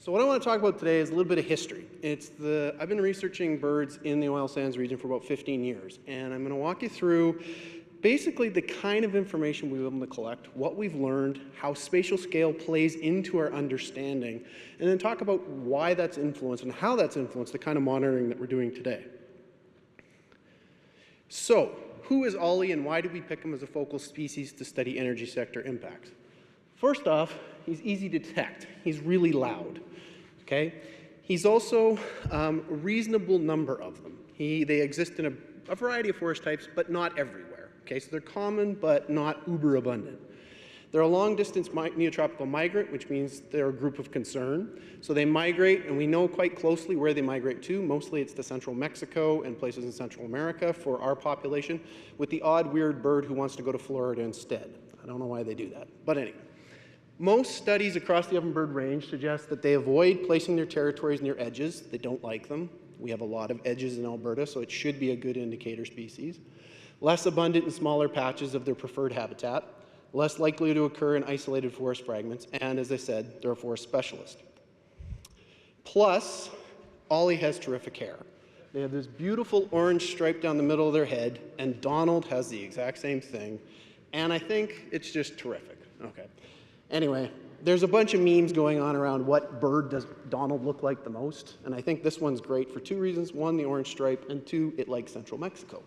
So what I want to talk about today is a little bit of history. I've been researching birds in the oil sands region for about 15 years, and I'm going to walk you through basically the kind of information we've been able to collect, what we've learned, how spatial scale plays into our understanding, and then talk about why that's influenced and how that's influenced the kind of monitoring that we're doing today. So, who is Ollie and why did we pick him as a focal species to study energy sector impacts? First off, he's easy to detect. He's really loud. Okay? He's also a reasonable number of them. They exist in a variety of forest types, but not everywhere. Okay? So they're common, but not uber abundant. They're a long-distance neotropical migrant, which means they're a group of concern. So they migrate, and we know quite closely where they migrate to. Mostly it's to central Mexico and places in Central America for our population, with the odd weird bird who wants to go to Florida instead. I don't know why they do that, but anyway. Most studies across the Ovenbird range suggest that they avoid placing their territories near edges. They don't like them. We have a lot of edges in Alberta, so it should be a good indicator species. Less abundant in smaller patches of their preferred habitat. Less likely to occur in isolated forest fragments, and as I said, they're a forest specialist. Plus, Ollie has terrific hair. They have this beautiful orange stripe down the middle of their head, and Donald has the exact same thing, and I think it's just terrific. Okay. Anyway, there's a bunch of memes going on around what bird does Donald look like the most, and I think this one's great for two reasons. One, the orange stripe, and two, it likes central Mexico.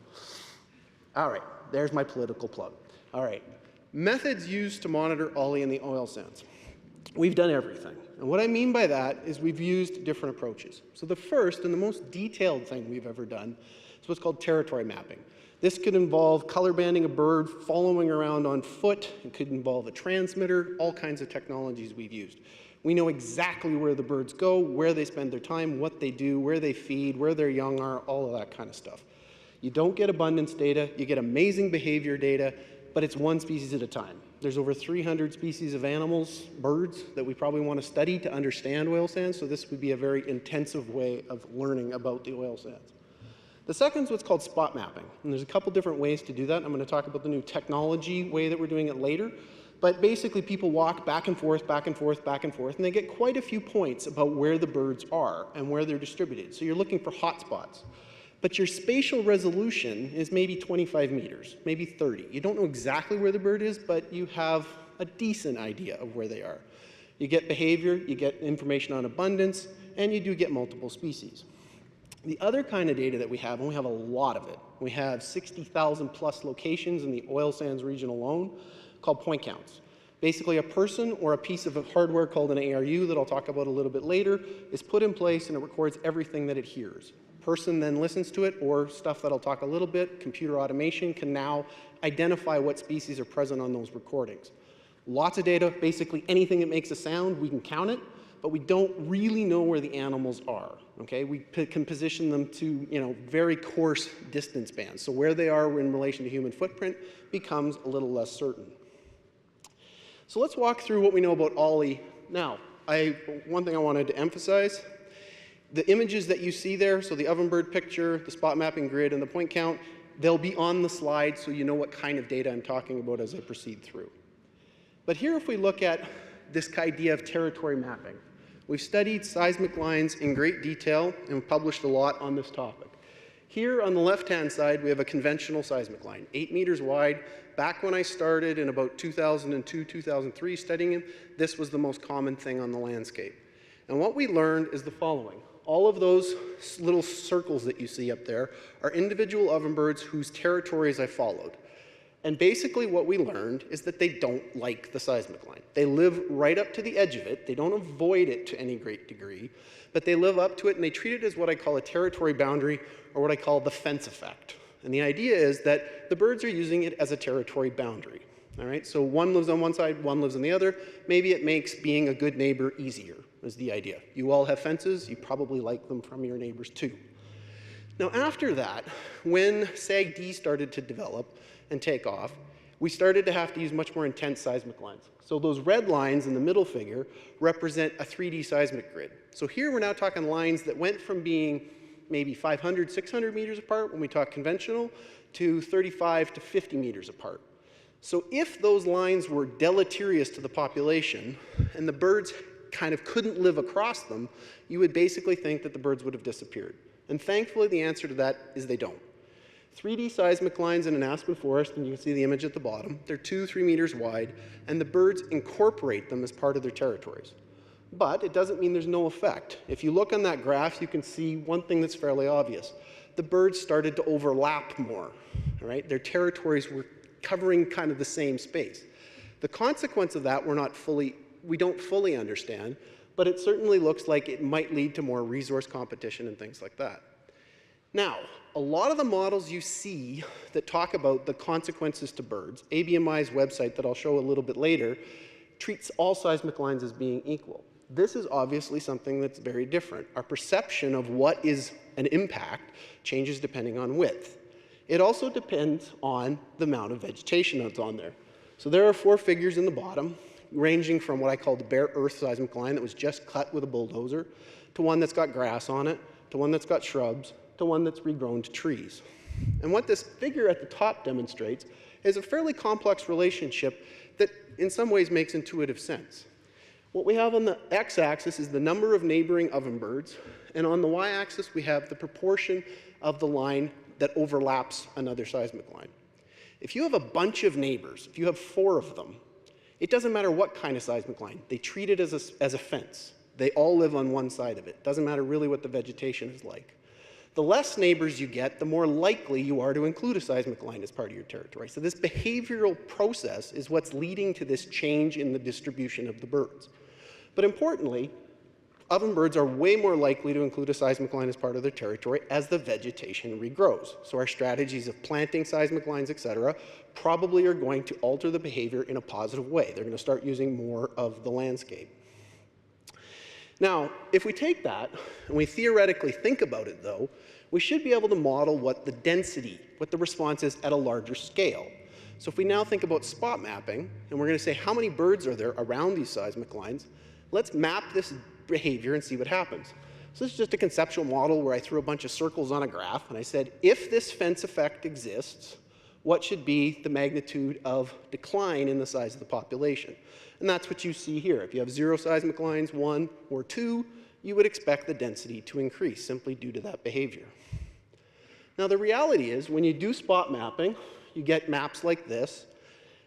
All right, there's my political plug. All right. Methods used to monitor Ollie in the oil sands. We've done everything. And what I mean by that is we've used different approaches. So the first and the most detailed thing we've ever done is what's called territory mapping. This could involve color banding a bird, following around on foot. It could involve a transmitter, all kinds of technologies we've used. We know exactly where the birds go, where they spend their time, what they do, where they feed, where their young are, all of that kind of stuff. You don't get abundance data, you get amazing behavior data, but it's one species at a time. There's over 300 species of animals, birds, that we probably want to study to understand oil sands, so this would be a very intensive way of learning about the oil sands. The second is what's called spot mapping, and there's a couple different ways to do that. I'm going to talk about the new technology way that we're doing it later, but basically people walk back and forth, back and forth, back and forth, and they get quite a few points about where the birds are and where they're distributed. So you're looking for hot spots. But your spatial resolution is maybe 25 meters, maybe 30. You don't know exactly where the bird is, but you have a decent idea of where they are. You get behavior, you get information on abundance, and you do get multiple species. The other kind of data that we have, and we have a lot of it, we have 60,000 plus locations in the oil sands region alone, called point counts. Basically, a person or a piece of hardware called an ARU that I'll talk about a little bit later is put in place and it records everything that it hears. Person then listens to it, or stuff that I'll talk a little bit, computer automation can now identify what species are present on those recordings. Lots of data, basically anything that makes a sound, we can count it, but we don't really know where the animals are, okay? We can position them to, very coarse distance bands. So where they are in relation to human footprint becomes a little less certain. So let's walk through what we know about Ollie. Now, one thing I wanted to emphasize, the images that you see there, so the Ovenbird picture, the spot mapping grid, and the point count, they'll be on the slide so you know what kind of data I'm talking about as I proceed through. But here, if we look at this idea of territory mapping, we've studied seismic lines in great detail and published a lot on this topic. Here on the left-hand side, we have a conventional seismic line, 8 meters wide. Back when I started in about 2002, 2003 studying it, this was the most common thing on the landscape. And what we learned is the following. All of those little circles that you see up there are individual ovenbirds whose territories I followed. And basically what we learned is that they don't like the seismic line. They live right up to the edge of it. They don't avoid it to any great degree, but they live up to it and they treat it as what I call a territory boundary, or what I call the fence effect. And the idea is that the birds are using it as a territory boundary. All right, so one lives on one side, one lives on the other. Maybe it makes being a good neighbor easier, is the idea. You all have fences, you probably like them from your neighbors too. Now after that, when SAG-D started to develop and take off, we started to have to use much more intense seismic lines. So those red lines in the middle figure represent a 3D seismic grid. So here we're now talking lines that went from being maybe 500, 600 meters apart when we talk conventional, to 35 to 50 meters apart. So if those lines were deleterious to the population, and the birds kind of couldn't live across them, you would basically think that the birds would have disappeared. And thankfully, the answer to that is they don't. 3D seismic lines in an aspen forest, and you can see the image at the bottom, they're 2-3 meters wide, and the birds incorporate them as part of their territories. But it doesn't mean there's no effect. If you look on that graph, you can see one thing that's fairly obvious. The birds started to overlap more, all right? Their territories were covering kind of the same space. The consequence of that we don't fully understand, but it certainly looks like it might lead to more resource competition and things like that. Now, a lot of the models you see that talk about the consequences to birds, ABMI's website that I'll show a little bit later, treats all seismic lines as being equal. This is obviously something that's very different. Our perception of what is an impact changes depending on width. It also depends on the amount of vegetation that's on there. So there are 4 figures in the bottom, ranging from what I call the bare earth seismic line that was just cut with a bulldozer, to one that's got grass on it, to one that's got shrubs, to one that's regrown to trees. And what this figure at the top demonstrates is a fairly complex relationship that in some ways makes intuitive sense. What we have on the x-axis is the number of neighboring ovenbirds, and on the y-axis we have the proportion of the line that overlaps another seismic line. If you have a bunch of neighbors, if you have 4 of them, it doesn't matter what kind of seismic line. They treat it as a fence. They all live on one side of it. Doesn't matter really what the vegetation is like. The less neighbors you get, the more likely you are to include a seismic line as part of your territory. So this behavioral process is what's leading to this change in the distribution of the birds. But importantly, ovenbirds are way more likely to include a seismic line as part of their territory as the vegetation regrows. So our strategies of planting seismic lines, et cetera, probably are going to alter the behavior in a positive way. They're going to start using more of the landscape. Now, if we take that and we theoretically think about it, though, we should be able to model what the density, what the response is at a larger scale. So if we now think about spot mapping, and we're going to say how many birds are there around these seismic lines, let's map this behavior and see what happens. So this is just a conceptual model where I threw a bunch of circles on a graph, and I said, if this fence effect exists, what should be the magnitude of decline in the size of the population? And that's what you see here. If you have 0 seismic lines, 1 or 2, you would expect the density to increase simply due to that behavior. Now the reality is, when you do spot mapping, you get maps like this.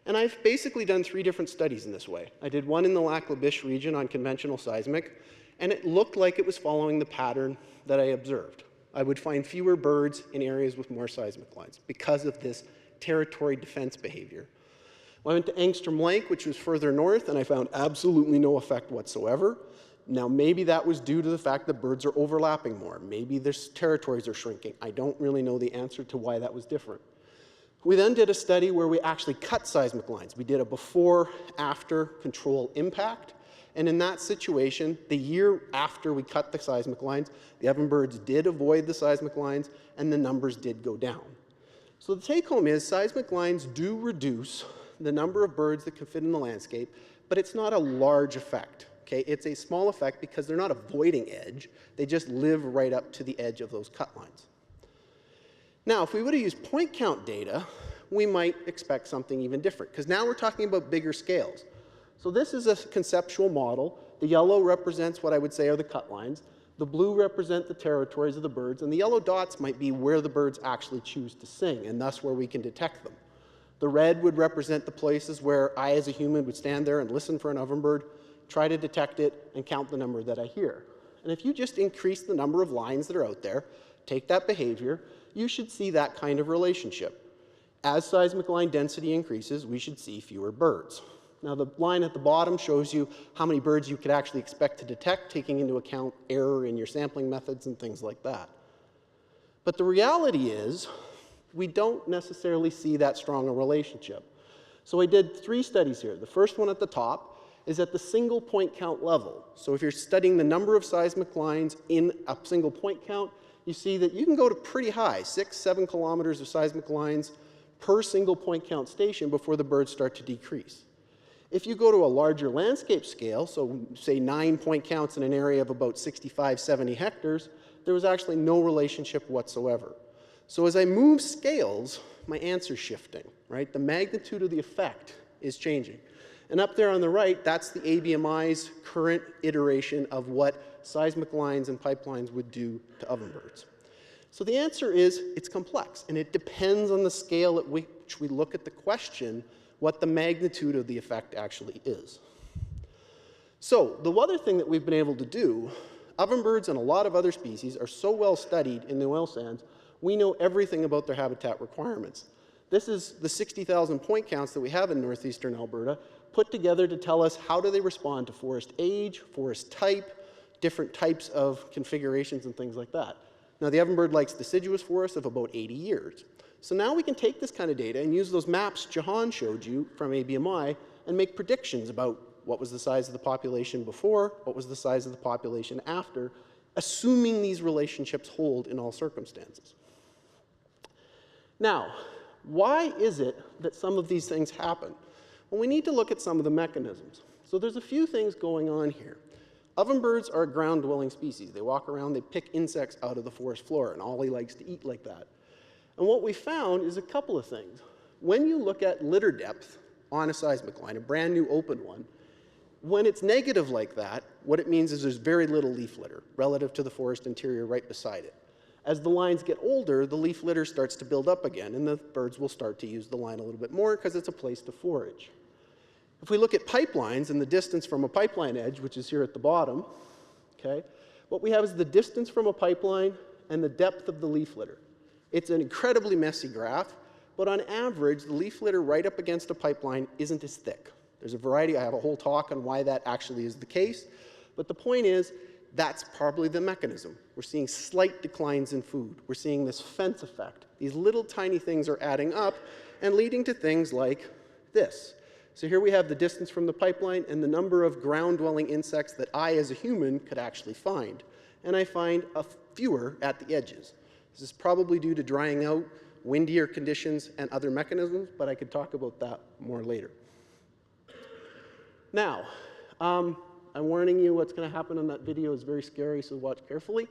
And I've basically done 3 different studies in this way. I did one in the Lac-La-Biche region on conventional seismic, and it looked like it was following the pattern that I observed. I would find fewer birds in areas with more seismic lines because of this territory defense behavior. Well, I went to Angstrom Lake, which was further north, and I found absolutely no effect whatsoever. Now, maybe that was due to the fact that birds are overlapping more. Maybe their territories are shrinking. I don't really know the answer to why that was different. We then did a study where we actually cut seismic lines. We did a before-after control impact. And in that situation, the year after we cut the seismic lines, the ovenbirds did avoid the seismic lines, and the numbers did go down. So the take-home is seismic lines do reduce the number of birds that can fit in the landscape, but it's not a large effect. Okay? It's a small effect because they're not avoiding edge. They just live right up to the edge of those cut lines. Now, if we would have used point count data, we might expect something even different, because now we're talking about bigger scales. So this is a conceptual model. The yellow represents what I would say are the cut lines. The blue represent the territories of the birds, and the yellow dots might be where the birds actually choose to sing, and thus where we can detect them. The red would represent the places where I, as a human, would stand there and listen for an ovenbird, try to detect it, and count the number that I hear. And if you just increase the number of lines that are out there, take that behavior, you should see that kind of relationship. As seismic line density increases, we should see fewer birds. Now, the line at the bottom shows you how many birds you could actually expect to detect, taking into account error in your sampling methods and things like that. But the reality is, we don't necessarily see that strong a relationship. So I did 3 studies here. The first one at the top is at the single point count level. So if you're studying the number of seismic lines in a single point count, you see that you can go to pretty high, 6-7 kilometers of seismic lines per single point count station before the birds start to decrease. If you go to a larger landscape scale, so say 9 point counts in an area of about 65, 70 hectares, there was actually no relationship whatsoever. So as I move scales, my answer's shifting, right? The magnitude of the effect is changing. And up there on the right, that's the ABMI's current iteration of what seismic lines and pipelines would do to ovenbirds. So the answer is it's complex, and it depends on the scale at which we look at the question what the magnitude of the effect actually is. So the other thing that we've been able to do, ovenbirds and a lot of other species are so well studied in the oil sands, we know everything about their habitat requirements. This is the 60,000 point counts that we have in northeastern Alberta, put together to tell us how do they respond to forest age, forest type, different types of configurations and things like that. Now the ovenbird likes deciduous forests of about 80 years. So now we can take this kind of data and use those maps Jahan showed you from ABMI and make predictions about what was the size of the population before, what was the size of the population after, assuming these relationships hold in all circumstances. Now, why is it that some of these things happen? Well, we need to look at some of the mechanisms. So there's a few things going on here. Ovenbirds are a ground-dwelling species. They walk around, they pick insects out of the forest floor, and Ollie likes to eat like that. And what we found is a couple of things. When you look at litter depth on a seismic line, a brand new open one, when it's negative like that, what it means is there's very little leaf litter relative to the forest interior right beside it. As the lines get older, the leaf litter starts to build up again, and the birds will start to use the line a little bit more because it's a place to forage. If we look at pipelines and the distance from a pipeline edge, which is here at the bottom, okay, what we have is the distance from a pipeline and the depth of the leaf litter. It's an incredibly messy graph, but on average, the leaf litter right up against a pipeline isn't as thick. There's a variety. I have a whole talk on why that actually is the case, but the point is that's probably the mechanism. We're seeing slight declines in food. We're seeing this fence effect. These little tiny things are adding up and leading to things like this. So here we have the distance from the pipeline and the number of ground-dwelling insects that I, as a human, could actually find. And I find fewer at the edges. This is probably due to drying out, windier conditions, and other mechanisms, but I could talk about that more later. Now, I'm warning you what's going to happen on that video is very scary, so watch carefully.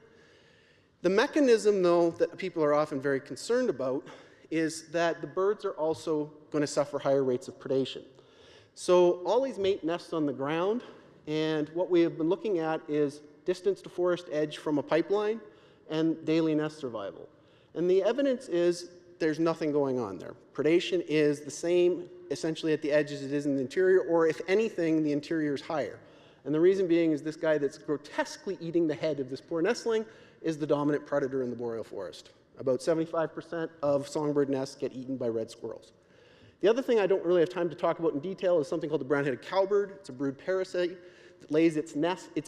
The mechanism, though, that people are often very concerned about is that the birds are also going to suffer higher rates of predation. So Ollie's mate nests on the ground, and what we have been looking at is distance to forest edge from a pipeline and daily nest survival. And the evidence is there's nothing going on there. Predation is the same essentially at the edge as it is in the interior, or if anything, the interior is higher. And the reason being is this guy that's grotesquely eating the head of this poor nestling is the dominant predator in the boreal forest. About 75% of songbird nests get eaten by red squirrels. The other thing I don't really have time to talk about in detail is something called the brown-headed cowbird. It's a brood parasite that lays its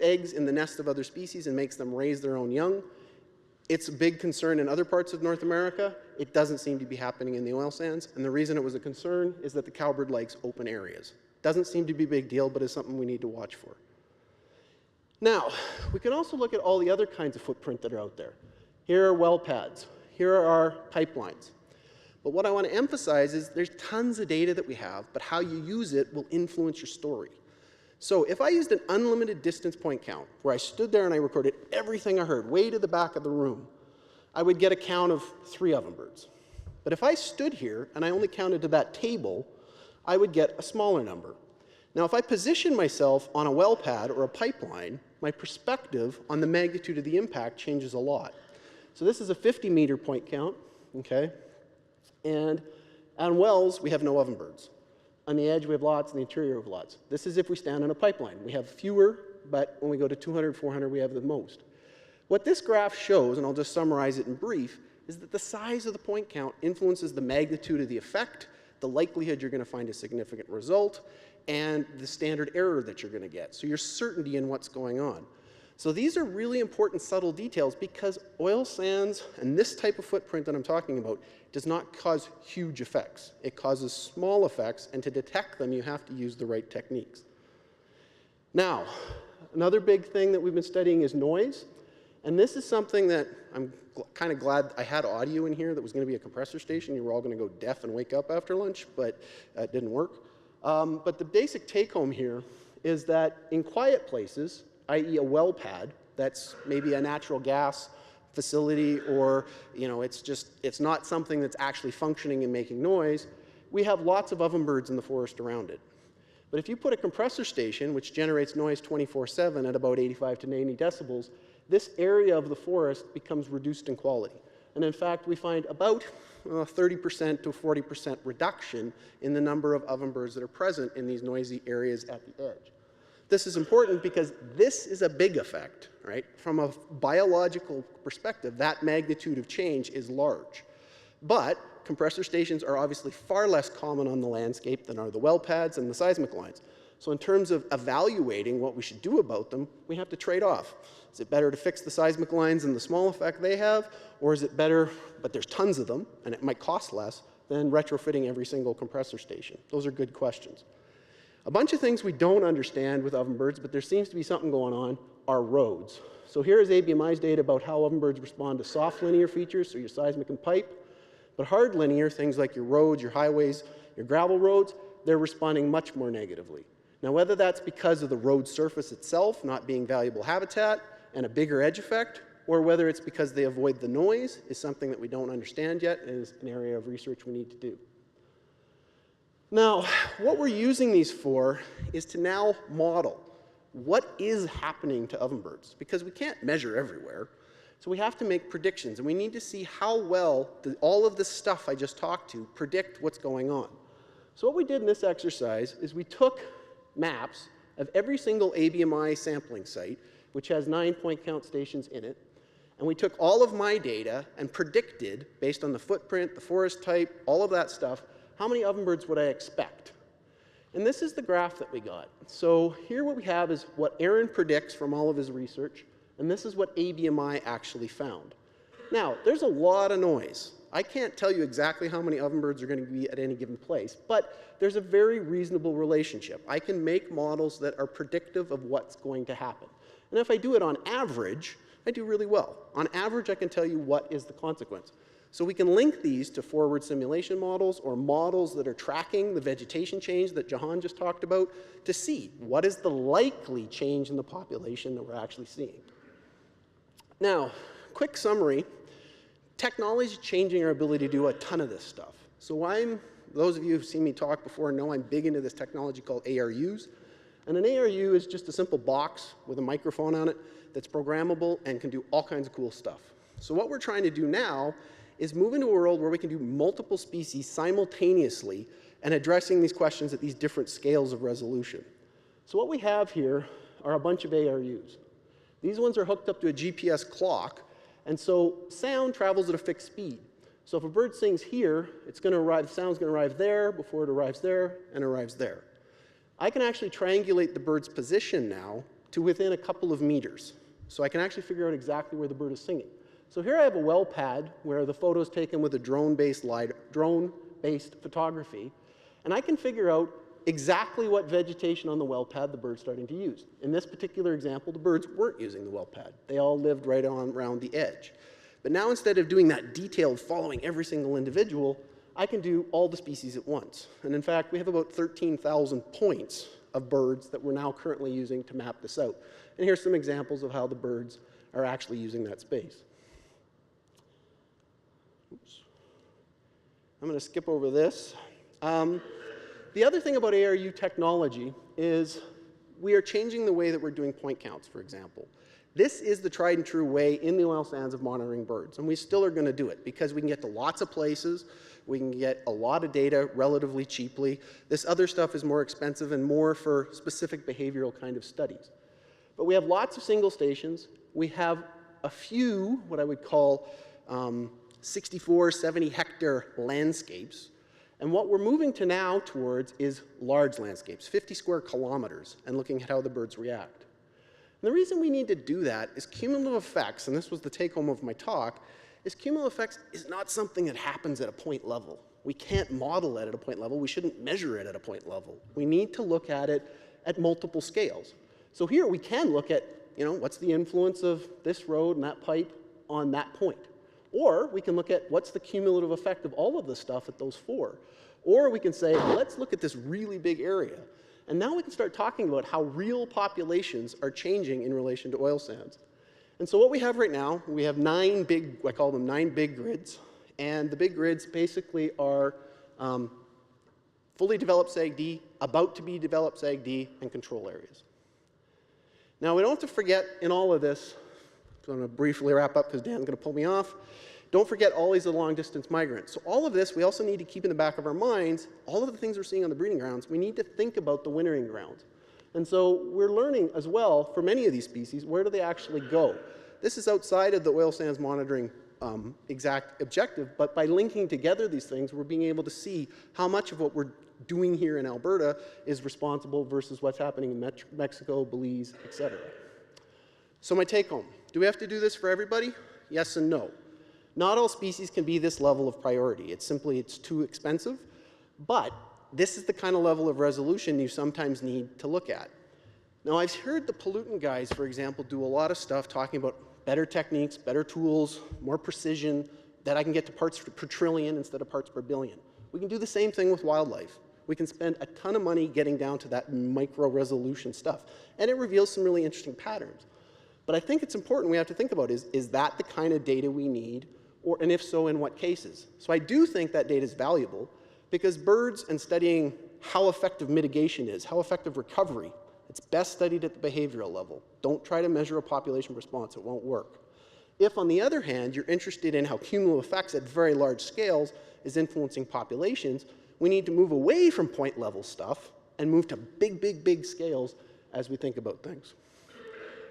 eggs in the nest of other species and makes them raise their own young. It's a big concern in other parts of North America. It doesn't seem to be happening in the oil sands, and the reason it was a concern is that the cowbird likes open areas. Doesn't seem to be a big deal, but is something we need to watch for. Now, we can also look at all the other kinds of footprint that are out there. Here are well pads. Here are our pipelines. But what I want to emphasize is there's tons of data that we have, but how you use it will influence your story. So if I used an unlimited distance point count, where I stood there and I recorded everything I heard, way to the back of the room, I would get a count of 3 ovenbirds. But if I stood here and I only counted to that table, I would get a smaller number. Now, if I position myself on a well pad or a pipeline, my perspective on the magnitude of the impact changes a lot. So this is a 50-meter point count, okay? And on wells, we have no ovenbirds. On the edge, we have lots. On the interior, we have lots. This is if we stand on a pipeline. We have fewer, but when we go to 200, 400, we have the most. What this graph shows, and I'll just summarize it in brief, is that the size of the point count influences the magnitude of the effect, the likelihood you're going to find a significant result, and the standard error that you're going to get. So your certainty in what's going on. So these are really important subtle details because oil sands and this type of footprint that I'm talking about does not cause huge effects. It causes small effects, and to detect them, you have to use the right techniques. Now, another big thing that we've been studying is noise. And this is something that I'm kind of glad I had audio in here that was going to be a compressor station. You were all going to go deaf and wake up after lunch, but it didn't work. But the basic take-home here is that in quiet places, i.e. a well pad, that's maybe a natural gas facility, or it's not something that's actually functioning and making noise, we have lots of ovenbirds in the forest around it. But if you put a compressor station, which generates noise 24/7 at about 85 to 90 decibels, this area of the forest becomes reduced in quality. And in fact, we find about 30% to 40% reduction in the number of ovenbirds that are present in these noisy areas at the edge. This is important because this is a big effect, right? From a biological perspective, that magnitude of change is large. But compressor stations are obviously far less common on the landscape than are the well pads and the seismic lines. So in terms of evaluating what we should do about them, we have to trade off. Is it better to fix the seismic lines and the small effect they have, or is it better, but there's tons of them, and it might cost less, than retrofitting every single compressor station? Those are good questions. A bunch of things we don't understand with ovenbirds, but there seems to be something going on, are roads. So here is ABMI's data about how ovenbirds respond to soft linear features, so your seismic and pipe. But hard linear, things like your roads, your highways, your gravel roads, they're responding much more negatively. Now, whether that's because of the road surface itself not being valuable habitat and a bigger edge effect, or whether it's because they avoid the noise, is something that we don't understand yet and is an area of research we need to do. Now, what we're using these for is to now model what is happening to ovenbirds, because we can't measure everywhere. So we have to make predictions, and we need to see how well all of this stuff I just talked to predict what's going on. So what we did in this exercise is we took maps of every single ABMI sampling site, which has 9 point count stations in it, and we took all of my data and predicted, based on the footprint, the forest type, all of that stuff, how many ovenbirds would I expect? And this is the graph that we got. So here what we have is what Erin predicts from all of his research, and this is what ABMI actually found. Now, there's a lot of noise. I can't tell you exactly how many ovenbirds are going to be at any given place, but there's a very reasonable relationship. I can make models that are predictive of what's going to happen. And if I do it on average, I do really well. On average, I can tell you what is the consequence. So we can link these to forward simulation models or models that are tracking the vegetation change that Jahan just talked about to see what is the likely change in the population that we're actually seeing. Now, quick summary. Technology is changing our ability to do a ton of this stuff. So those of you who've seen me talk before know I'm big into this technology called ARUs. And an ARU is just a simple box with a microphone on it that's programmable and can do all kinds of cool stuff. So what we're trying to do now is move into a world where we can do multiple species simultaneously and addressing these questions at these different scales of resolution. So what we have here are a bunch of ARUs. These ones are hooked up to a GPS clock, and so sound travels at a fixed speed. So if a bird sings here, it's going to arrive, the sound's going to arrive there before it arrives there and arrives there. I can actually triangulate the bird's position now to within a couple of meters. So I can actually figure out exactly where the bird is singing. So here I have a well pad where the photo is taken with a drone-based photography, and I can figure out exactly what vegetation on the well pad the bird's starting to use. In this particular example, the birds weren't using the well pad. They all lived right on around the edge. But now instead of doing that detailed following every single individual, I can do all the species at once. And in fact, we have about 13,000 points of birds that we're now currently using to map this out. And here's some examples of how the birds are actually using that space. Oops. I'm going to skip over this. The other thing about ARU technology is we are changing the way that we're doing point counts, for example. This is the tried and true way in the oil sands of monitoring birds, and we still are going to do it because we can get to lots of places, we can get a lot of data relatively cheaply. This other stuff is more expensive and more for specific behavioral kind of studies. But we have lots of single stations. We have a few, what I would call 64, 70 hectare landscapes. And what we're moving to now towards is large landscapes, 50 square kilometers, and looking at how the birds react. And the reason we need to do that is cumulative effects, and this was the take home of my talk, is cumulative effects is not something that happens at a point level. We can't model it at a point level. We shouldn't measure it at a point level. We need to look at it at multiple scales. So here we can look at, what's the influence of this road and that pipe on that point. Or we can look at what's the cumulative effect of all of this stuff at those four. Or we can say, let's look at this really big area. And now we can start talking about how real populations are changing in relation to oil sands. And so what we have right now, we have 9 big, I call them 9 big grids. And the big grids basically are fully developed SAG-D, about to be developed SAG-D, and control areas. Now, we don't have to forget in all of this, I'm going to briefly wrap up because Dan's going to pull me off. Don't forget Ollie's a long-distance migrant. So all of this, we also need to keep in the back of our minds, all of the things we're seeing on the breeding grounds, we need to think about the wintering grounds. And so we're learning as well, for many of these species, where do they actually go? This is outside of the oil sands monitoring exact objective, but by linking together these things, we're being able to see how much of what we're doing here in Alberta is responsible versus what's happening in Mexico, Belize, et cetera. So my take home, do we have to do this for everybody? Yes and no. Not all species can be this level of priority. It's too expensive, but this is the kind of level of resolution you sometimes need to look at. Now, I've heard the pollutant guys, for example, do a lot of stuff talking about better techniques, better tools, more precision, that I can get to parts per trillion instead of parts per billion. We can do the same thing with wildlife. We can spend a ton of money getting down to that micro-resolution stuff, and it reveals some really interesting patterns. But I think it's important we have to think about is that the kind of data we need, and if so, in what cases? So I do think that data is valuable, because birds and studying how effective mitigation is, how effective recovery, it's best studied at the behavioral level. Don't try to measure a population response, it won't work. If, on the other hand, you're interested in how cumulative effects at very large scales is influencing populations, we need to move away from point level stuff and move to big, big, big scales as we think about things.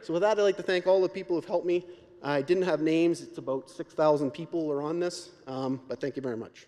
So with that, I'd like to thank all the people who've helped me. I didn't have names, it's about 6,000 people are on this, but thank you very much.